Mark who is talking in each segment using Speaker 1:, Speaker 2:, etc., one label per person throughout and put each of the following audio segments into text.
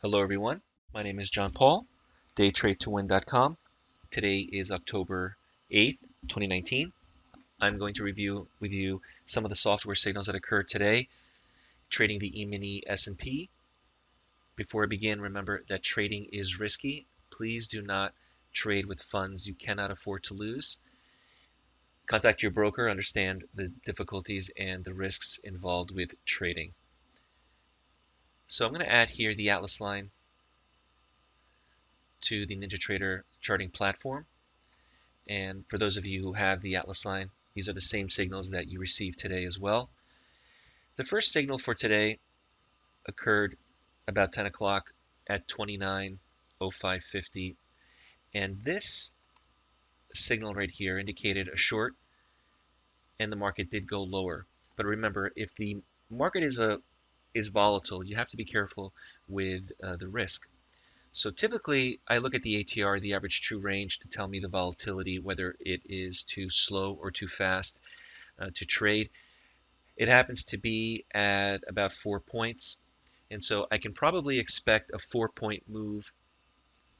Speaker 1: Hello everyone, my name is John Paul, DayTradeToWin.com. Today is October 8th, 2019. I'm going to review with you some of the software signals that occurred today, trading the E-mini S&P. Before I begin, remember that trading is risky. Please do not trade with funds you cannot afford to lose. Contact your broker, understand the difficulties and the risks involved with trading. So I'm going to add here the Atlas line to the NinjaTrader charting platform. And for those of you who have the Atlas line, these are the same signals that you received today as well. The first signal for today occurred about 10 o'clock at 29.0550. And this signal right here indicated a short, and the market did go lower. But remember, if the market is volatile, you have to be careful with the risk. So typically, I look at the ATR, the average true range, to tell me the volatility, whether it is too slow or too fast to trade. It happens to be at about 4 points, and so I can probably expect a 4-point move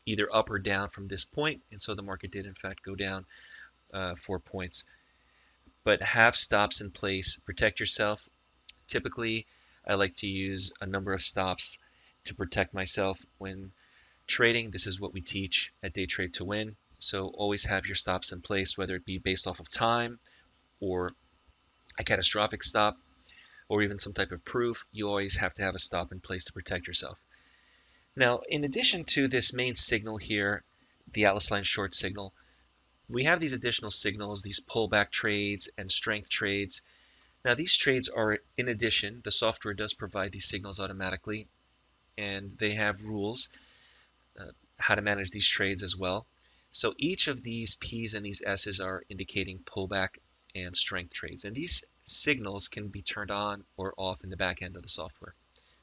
Speaker 1: either up or down from this point, and so the market did in fact go down 4 points. But have stops in place, protect yourself. Typically, I like to use a number of stops to protect myself when trading. This is what we teach at Day Trade to Win. So always have your stops in place, whether it be based off of time or a catastrophic stop or even some type of proof. You always have to have a stop in place to protect yourself. Now, in addition to this main signal here, the Atlas line short signal, we have these additional signals, these pullback trades and strength trades. Now, these trades are in addition. The software does provide these signals automatically, and they have rules how to manage these trades as well. So each of these P's and these S's are indicating pullback and strength trades. And these signals can be turned on or off in the back end of the software.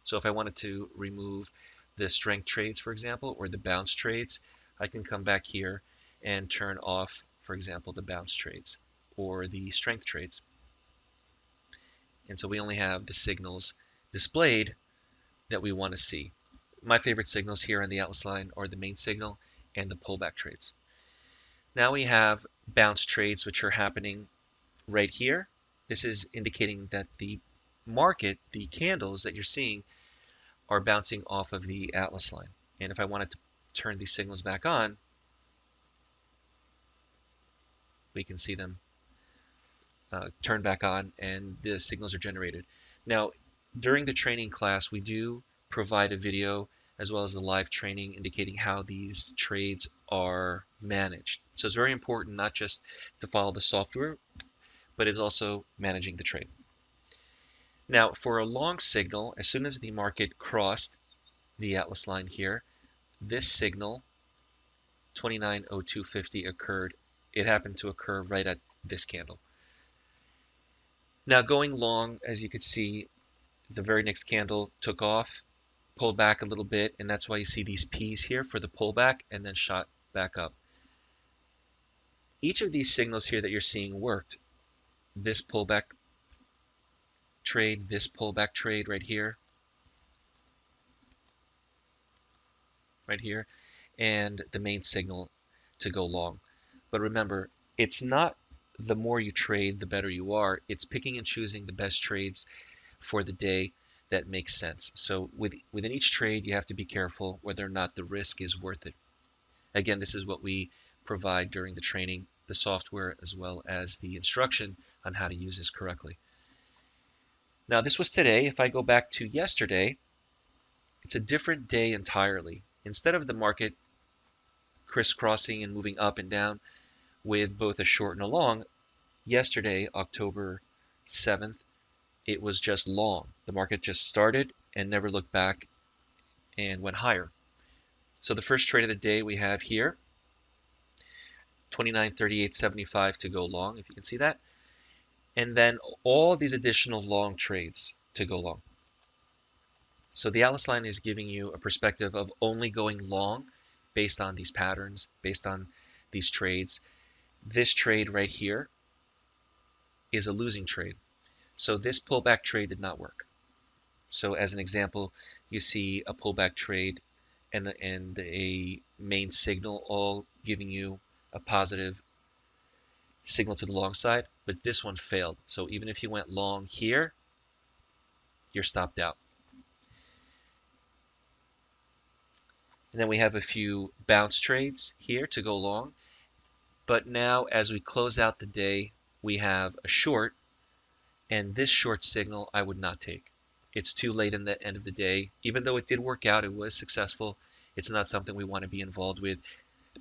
Speaker 1: So if I wanted to remove the strength trades, for example, or the bounce trades, I can come back here and turn off, for example, the bounce trades or the strength trades. And so we only have the signals displayed that we want to see. My favorite signals here on the Atlas line are the main signal and the pullback trades. Now we have bounce trades, which are happening right here. This is indicating that the market, the candles that you're seeing, are bouncing off of the Atlas line. And if I wanted to turn these signals back on, we can see them turn back on and the signals are generated. Now, during the training class, we do provide a video as well as the live training indicating how these trades are managed. So it's very important not just to follow the software, but it's also managing the trade. Now, for a long signal, as soon as the market crossed the Atlas line here, this signal, 29.0250, occurred. It happened to occur right at this candle. Now, going long, as you could see, the very next candle took off, pulled back a little bit, and that's why you see these P's here for the pullback and then shot back up. Each of these signals here that you're seeing worked. This pullback trade, this pullback trade right here, and the main signal to go long. But remember, it's not the more you trade, the better you are. It's picking and choosing the best trades for the day that makes sense. So within each trade, you have to be careful whether or not the risk is worth it. Again, this is what we provide during the training, the software, as well as the instruction on how to use this correctly. Now, this was today. If I go back to yesterday, it's a different day entirely. Instead of the market crisscrossing and moving up and down with both a short and a long, yesterday, October 7th, it was just long. The market just started and never looked back and went higher. So the first trade of the day we have here, 29.3875 to go long, if you can see that. And then all these additional long trades to go long. So the Atlas line is giving you a perspective of only going long based on these patterns, based on these trades. This trade right here is a losing trade. So this pullback trade did not work. So as an example, you see a pullback trade and a main signal all giving you a positive signal to the long side, but this one failed. So even if you went long here, you're stopped out. And then we have a few bounce trades here to go long. But now as we close out the day, we have a short, and this short signal I would not take. It's too late in the end of the day. Even though it did work out, it was successful, it's not something we want to be involved with,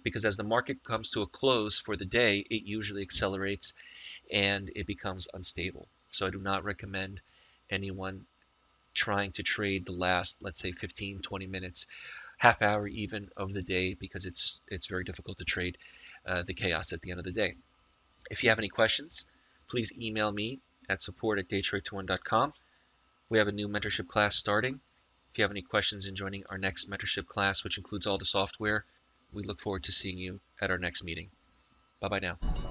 Speaker 1: because as the market comes to a close for the day, it usually accelerates and it becomes unstable. So I do not recommend anyone trying to trade the last, let's say, 15, 20 minutes, half hour even of the day, because it's very difficult to trade the chaos at the end of the day. If you have any questions, please email me at support@daytradetowin.com. We have a new mentorship class starting. If you have any questions in joining our next mentorship class, which includes all the software, we look forward to seeing you at our next meeting. Bye-bye now.